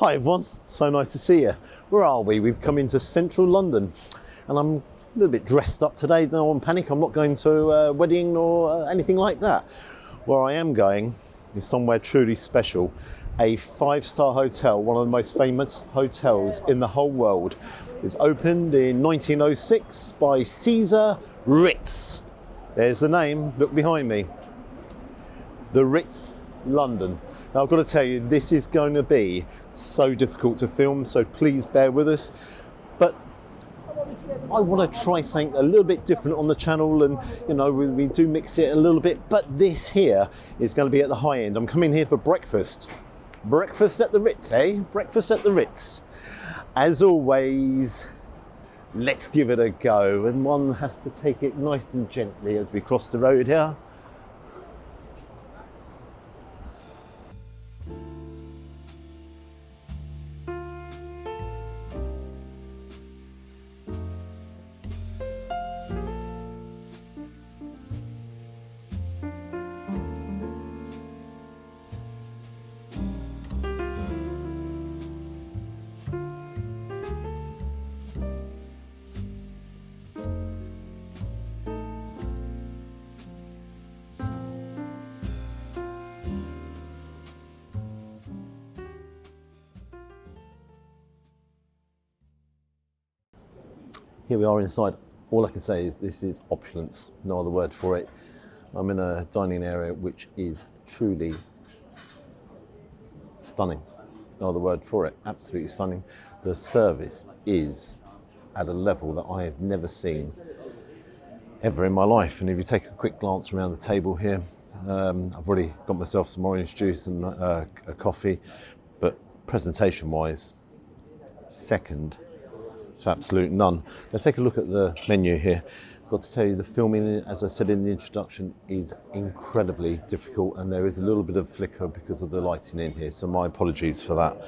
Hi everyone, so nice to see you. Where are we? We've come into central London and I'm a little bit dressed up today. No one panic, I'm not going to a wedding or anything like that. Where I am going is somewhere truly special. A 5-star hotel, one of the most famous hotels in the whole world. It was opened in 1906 by Caesar Ritz. There's the name, look behind me. The Ritz, London. Now I've got to tell you, this is going to be so difficult to film, so please bear with us. But I want to try something a little bit different on the channel, and you know, we do mix it a little bit, but this here is going to be at the high end. I'm coming here for breakfast. Breakfast at the Ritz, eh? Breakfast at the Ritz. As always, let's give it a go, and one has to take it nice and gently as we cross the road here. Here we are inside. All I can say is this is opulence, no other word for it. I'm in a dining area which is truly stunning, no other word for it, absolutely stunning. The service is at a level that I have never seen ever in my life. And if you take a quick glance around the table here, I've already got myself some orange juice and a coffee, but presentation wise, second to absolute none. Now take a look at the menu here. I've got to tell you, the filming, as I said in the introduction, is incredibly difficult, and there is a little bit of flicker because of the lighting in here, so my apologies for that.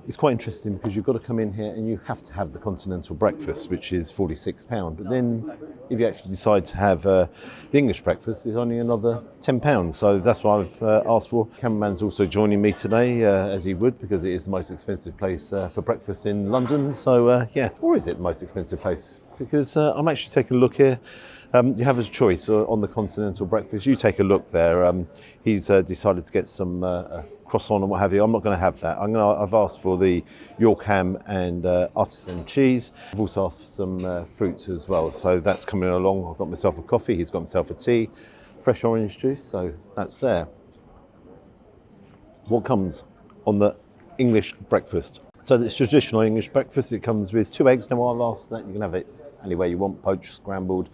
It's quite interesting because you've got to come in here and you have to have the Continental breakfast, which is £46. But then if you actually decide to have the English breakfast, it's only another £10. So that's what I've asked for. Cameraman's also joining me today, as he would, because it is the most expensive place for breakfast in London. So yeah, or is it the most expensive place? Because I'm actually taking a look here. You have a choice on the Continental breakfast. You take a look there. He's decided to get some croissant and what have you. I'm not going to have that. I've asked for the York ham and artisan cheese. I've also asked for some fruits as well. So that's coming along. I've got myself a coffee. He's got himself a tea, fresh orange juice. So that's there. What comes on the English breakfast? So it's traditional English breakfast. It comes with 2 eggs. Now I've asked that you can have it any way you want, poached, scrambled,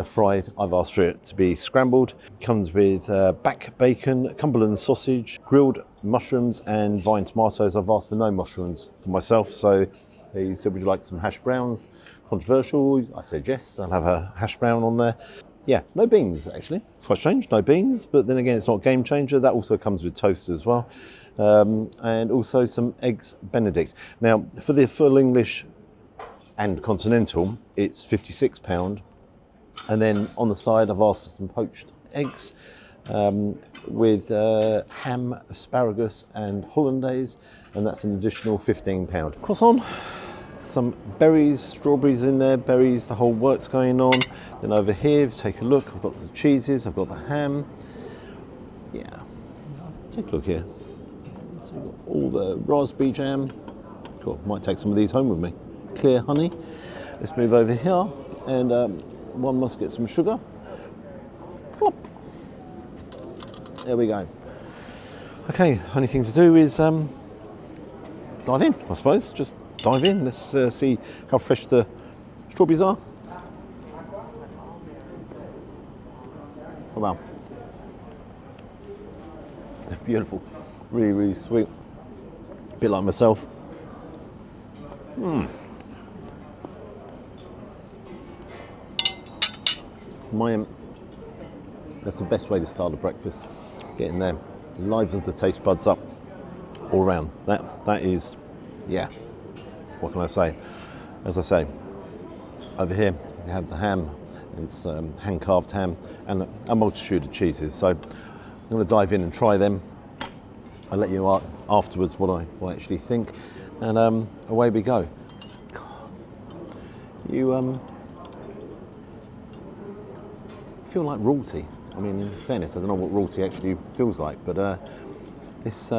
fried. I've asked for it to be scrambled. Comes with back bacon, Cumberland sausage, grilled mushrooms and vine tomatoes. I've asked for no mushrooms for myself, so he said, would you like some hash browns? Controversial. I said yes, I'll have a hash brown on there. Yeah, no beans actually. It's quite strange, no beans, but then again, it's not a game changer. That also comes with toast as well. And also some eggs benedict. Now, for the full English and Continental, it's £56. And then on the side, I've asked for some poached eggs with ham, asparagus and hollandaise, and that's an additional £15. Croissant, some berries, strawberries in there, berries, the whole works going on. Then over here, take a look, I've got the cheeses, I've got the ham. Yeah, take a look here. So we've got all the raspberry jam. Cool, might take some of these home with me. Clear honey. Let's move over here, and one must get some sugar. Plop. There we go. Okay, only thing to do is dive in, I suppose. Just dive in. Let's see how fresh the strawberries are. Oh, wow. They're beautiful. Really, really sweet. A bit like myself. That's the best way to start a breakfast. Get in there, livens the taste buds up all round. That is, yeah, what can I say? As I say, over here you have the ham. It's hand-carved ham and a multitude of cheeses. So I'm going to dive in and try them. I'll let you know afterwards what I actually think, and away we go. You feel like royalty. I mean, in fairness, I don't know what royalty actually feels like, but this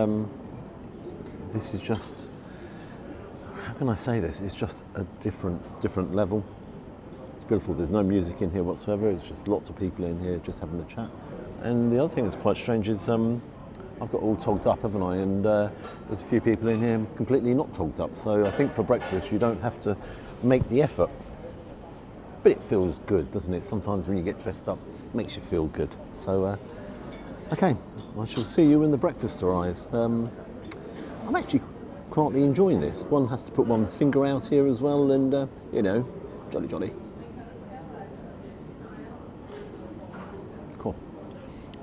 is just, how can I say this? It's just a different level. It's beautiful. There's no music in here whatsoever. It's just lots of people in here just having a chat. And the other thing that's quite strange is I've got all togged up, haven't I? And there's a few people in here completely not togged up. So I think for breakfast you don't have to make the effort. But it feels good, doesn't it? Sometimes when you get dressed up, it makes you feel good. So, okay, I shall see you when the breakfast arrives. I'm actually quietly enjoying this. One has to put one finger out here as well, and you know, jolly jolly. Cool.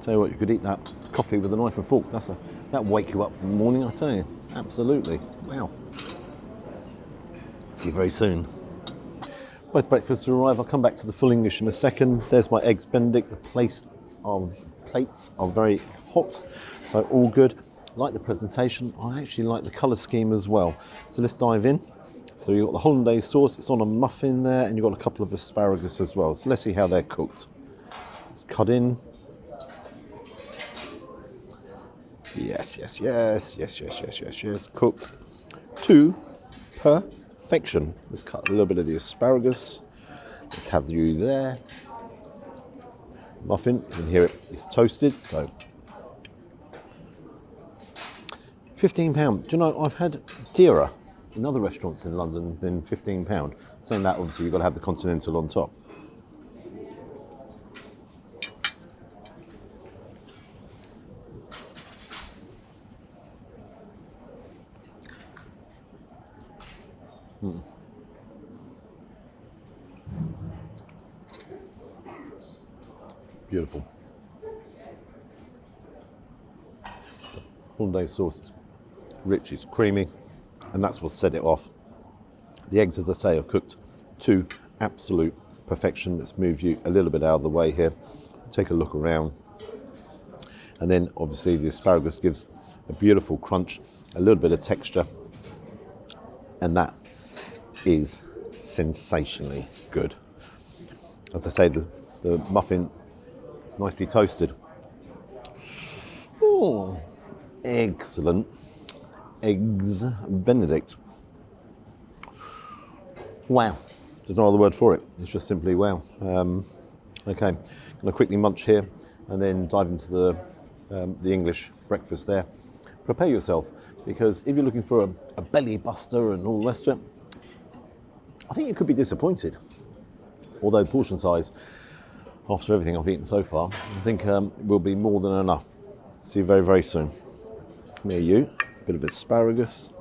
Tell you what, you could eat that coffee with a knife and fork. That'll wake you up from the morning, I tell you. Absolutely. Wow. See you very soon. Both breakfasts arrive. I'll come back to the full English in a second. There's my eggs benedict. The plates are very hot, so all good. I like the presentation. I actually like the colour scheme as well. So let's dive in. So you've got the hollandaise sauce. It's on a muffin there, and you've got a couple of asparagus as well. So let's see how they're cooked. It's cut in. Yes. Cooked to perfection. Let's cut a little bit of the asparagus. Let's have you there. Muffin, you can hear it, it's toasted, so. £15. Do you know, I've had dearer in other restaurants in London than £15. Saying that, obviously, you've got to have the Continental on top. Beautiful. Hollandaise sauce is rich, it's creamy, and that's what set it off. The eggs, as I say, are cooked to absolute perfection. Let's move you a little bit out of the way here. Take a look around. And then obviously the asparagus gives a beautiful crunch, a little bit of texture, and that is sensationally good. As I say, the muffin nicely toasted. Oh, excellent. Eggs benedict. Wow. There's no other word for it. It's just simply wow. Okay, I'm going to quickly munch here and then dive into the English breakfast there. Prepare yourself, because if you're looking for a belly buster and all the rest of it, I think you could be disappointed. Although portion size, after everything I've eaten so far, I think will be more than enough. See you very, very soon. Come here, you. Bit of asparagus.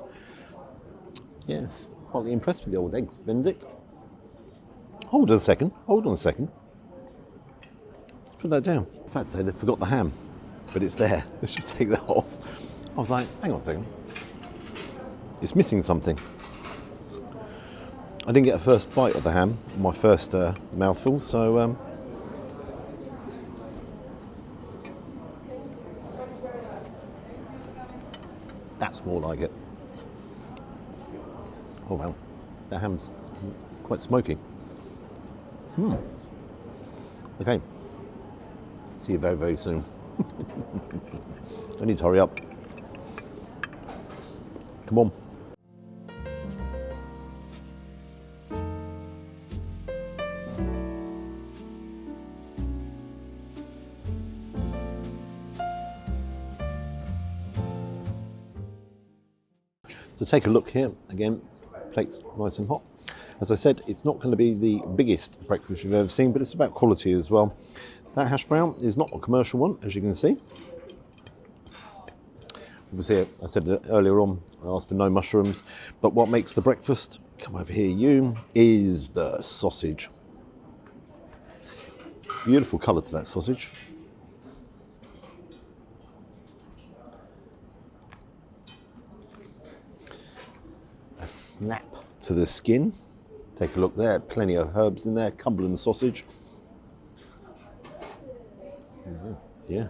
Yes, quite impressed with the old eggs benedict. Hold on a second. Put that down. In fact, say they forgot the ham, but it's there. Let's just take that off. I was like, hang on a second. It's missing something. I didn't get a first bite of the ham, my first mouthful, so that's more like it. Oh well, the ham's quite smoky. Okay, see you very, very soon. I need to hurry up. Come on. So take a look here, again, plates nice and hot. As I said, it's not going to be the biggest breakfast you've ever seen, but it's about quality as well. That hash brown is not a commercial one, as you can see. Obviously, I said earlier on, I asked for no mushrooms, but what makes the breakfast, come over here you, is the sausage. Beautiful colour to that sausage. A snap to the skin. Take a look there, plenty of herbs in there, Cumberland sausage. Yeah.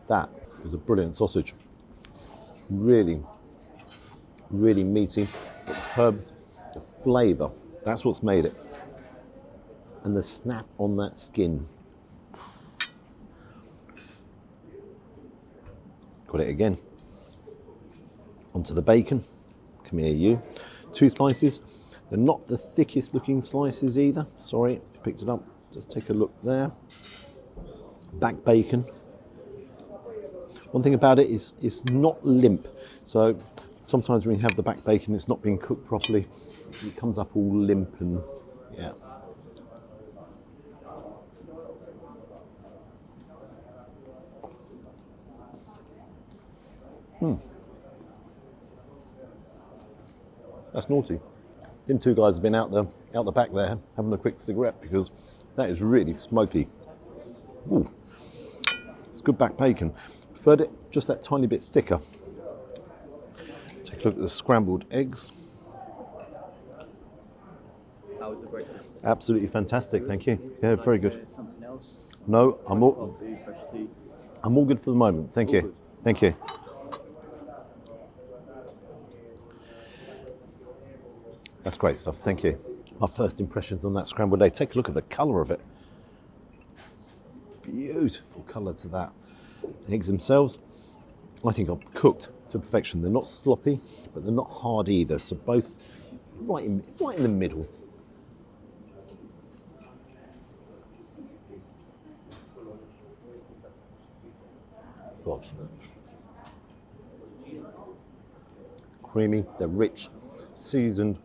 That is a brilliant sausage. Really, really meaty. The herbs, the flavour, that's what's made it. And the snap on that skin. Got it again. Onto the bacon. Come here, you. 2 slices. They're not the thickest looking slices either. Sorry, picked it up. Just take a look there. Back bacon. One thing about it is it's not limp. So sometimes when you have the back bacon, it's not being cooked properly. It comes up all limp and yeah. That's naughty. Them 2 guys have been out the back there having a quick cigarette because that is really smoky. Ooh, it's good back bacon. Preferred it just that tiny bit thicker. Take a look at the scrambled eggs. How was the breakfast? Absolutely fantastic, thank you. Yeah, very good. Something else? No, I'm all Coffee, fresh tea. I'm all good for the moment. Thank you. good. Thank you. That's great stuff. Thank you. My first impressions on that scrambled egg. Take a look at the colour of it. Beautiful colour to that. The eggs themselves, I think, are cooked to perfection. They're not sloppy, but they're not hard either. So both right in the middle. Gosh. Creamy, they're rich, seasoned.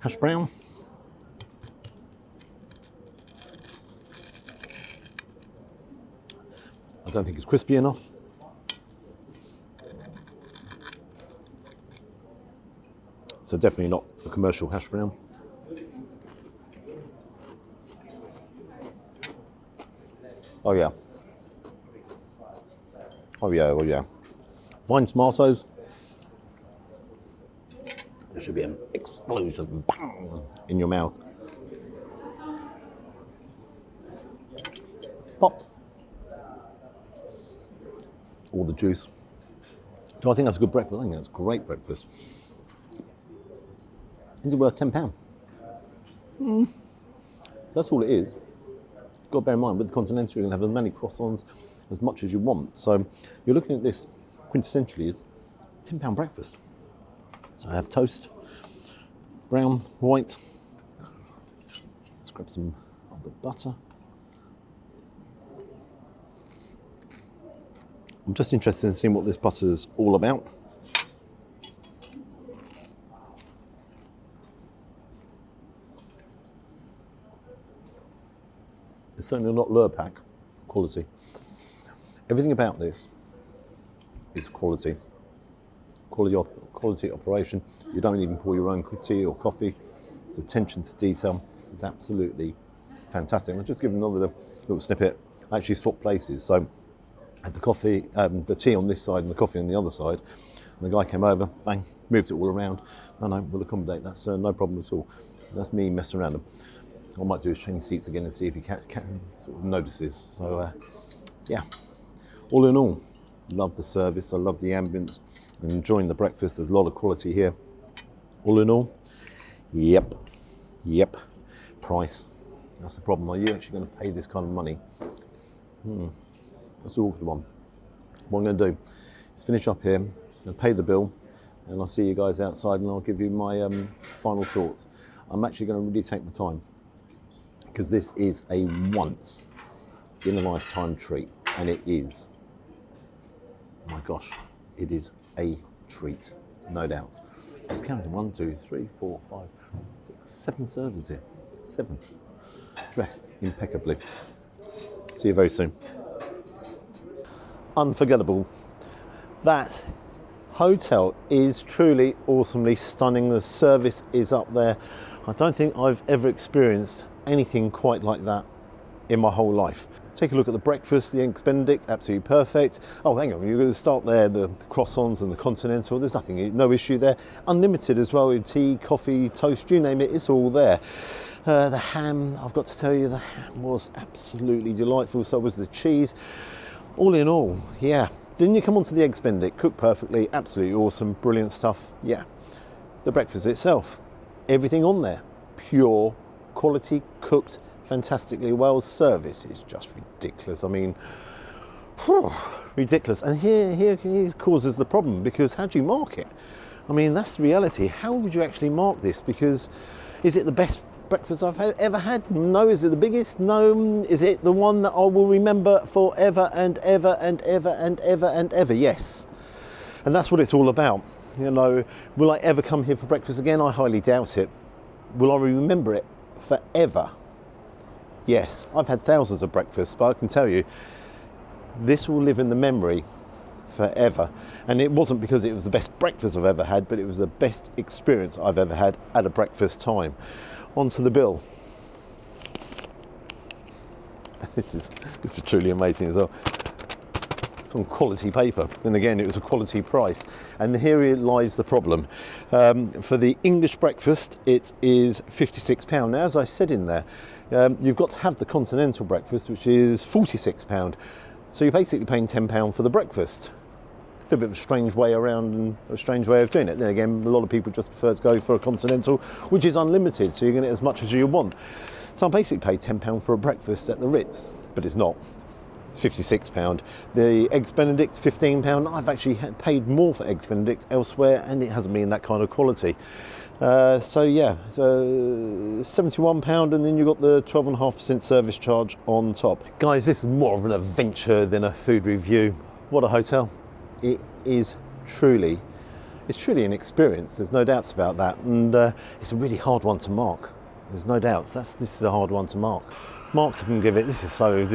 Hash brown. I don't think it's crispy enough. So definitely not a commercial hash brown. Oh yeah. Oh yeah, oh yeah. Vine tomatoes. There should be an explosion, bang, in your mouth. Pop. All the juice. Do I think that's a good breakfast? I think that's great breakfast. Is it worth £10? That's all it is. Got to bear in mind, with the Continental, you're going to have as many croissants as much as you want. So you're looking at this quintessentially as £10 breakfast. So I have toast, brown, white. Let's grab some of the butter. I'm just interested in seeing what this butter is all about. It's certainly not Lurpak quality. Everything about this is quality. Quality operation. You don't even pour your own tea or coffee. It's attention to detail. It's absolutely fantastic. I'll just give another little snippet. I actually swapped places. So I had the coffee, the tea on this side and the coffee on the other side. And the guy came over, bang, moved it all around. No, we'll accommodate. That's no problem at all. That's me messing around. What I might do is change seats again and see if he can sort of notices. So yeah, all in all, love the service. I love the ambience. I'm enjoying the breakfast. There's a lot of quality here. All in all, yep. Price. That's the problem. Are you actually going to pay this kind of money? That's the awkward one. What I'm going to do is finish up here, and pay the bill, and I'll see you guys outside, and I'll give you my final thoughts. I'm actually going to really take my time, because this is a once in a lifetime treat, and it is. Oh my gosh, it is a treat, no doubt. Just counting 1, 2, 3, 4, 5, 6, 7 servers here. 7. Dressed impeccably. See you very soon. Unforgettable. That hotel is truly awesomely stunning. The service is up there. I don't think I've ever experienced anything quite like that in my whole life. Take a look at the breakfast, the Eggs Benedict, absolutely perfect. Oh, hang on, you're going to start there, the croissants and the Continental, there's nothing, no issue there. Unlimited as well, with tea, coffee, toast, you name it, it's all there. The ham, I've got to tell you, the ham was absolutely delightful, so was the cheese. All in all, yeah. Then you come on to the Eggs Benedict, cooked perfectly, absolutely awesome, brilliant stuff, yeah. The breakfast itself, everything on there, pure quality, cooked fantastically well. Service is just ridiculous. I mean, ridiculous. And here causes the problem, because how do you mark it? I mean, that's the reality. How would you actually mark this? Because is it the best breakfast I've ever had? No. Is it the biggest? No. Is it the one that I will remember forever and ever and ever and ever and ever? Yes. And that's what it's all about. You know, will I ever come here for breakfast again? I highly doubt it. Will I remember it forever? Yes, I've had thousands of breakfasts, but I can tell you, this will live in the memory forever. And it wasn't because it was the best breakfast I've ever had, but it was the best experience I've ever had at a breakfast time. Onto the bill. This is truly amazing as well. It's on quality paper, and again, it was a quality price. And here lies the problem. For the English breakfast, it is £56. Now, as I said in there, you've got to have the Continental breakfast, which is £46. So you're basically paying £10 for the breakfast. A little bit of a strange way around and a strange way of doing it. Then again, a lot of people just prefer to go for a Continental, which is unlimited, so you're going to get as much as you want. So I basically paid £10 for a breakfast at the Ritz, but it's not. It's £56. The Eggs Benedict, £15. I've actually paid more for Eggs Benedict elsewhere, and it hasn't been that kind of quality. So yeah, so £71, and then you've got the 12.5% service charge on top. Guys, this is more of an adventure than a food review. What a hotel. It is truly, it's truly an experience. There's no doubts about that, and it's a really hard one to mark. There's no doubts. This is a hard one to mark. Marks I can give it. This is so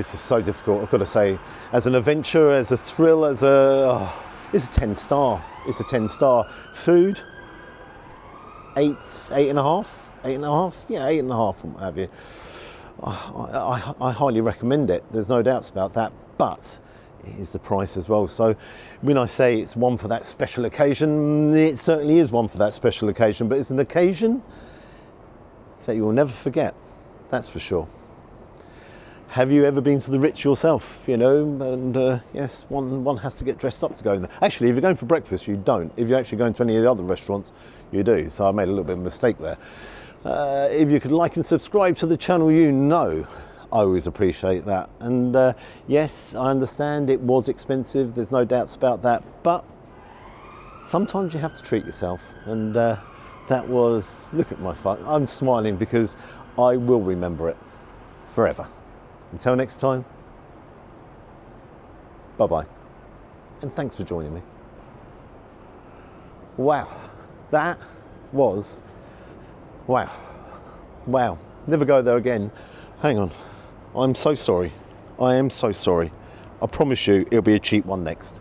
difficult. I've got to say, as an adventure, as a thrill, it's a 10-star. It's a 10-star. Food, 8.5. Yeah, 8.5. What have you? I highly recommend it. There's no doubts about that. But it is the price as well. So when I say it's one for that special occasion, it certainly is one for that special occasion. But it's an occasion that you will never forget. That's for sure. Have you ever been to the Ritz yourself? You know, and yes, one has to get dressed up to go in there. Actually, if you're going for breakfast, you don't. If you're actually going to any of the other restaurants, you do. So I made a little bit of a mistake there. If you could like and subscribe to the channel, you know, I always appreciate that. And yes, I understand it was expensive. There's no doubts about that. But sometimes you have to treat yourself. And that was, look at my phone. I'm smiling because I will remember it forever. Until next time, bye-bye, and thanks for joining me. Wow, that was, wow, never go there again. Hang on, I'm so sorry, I am so sorry. I promise you it'll be a cheap one next.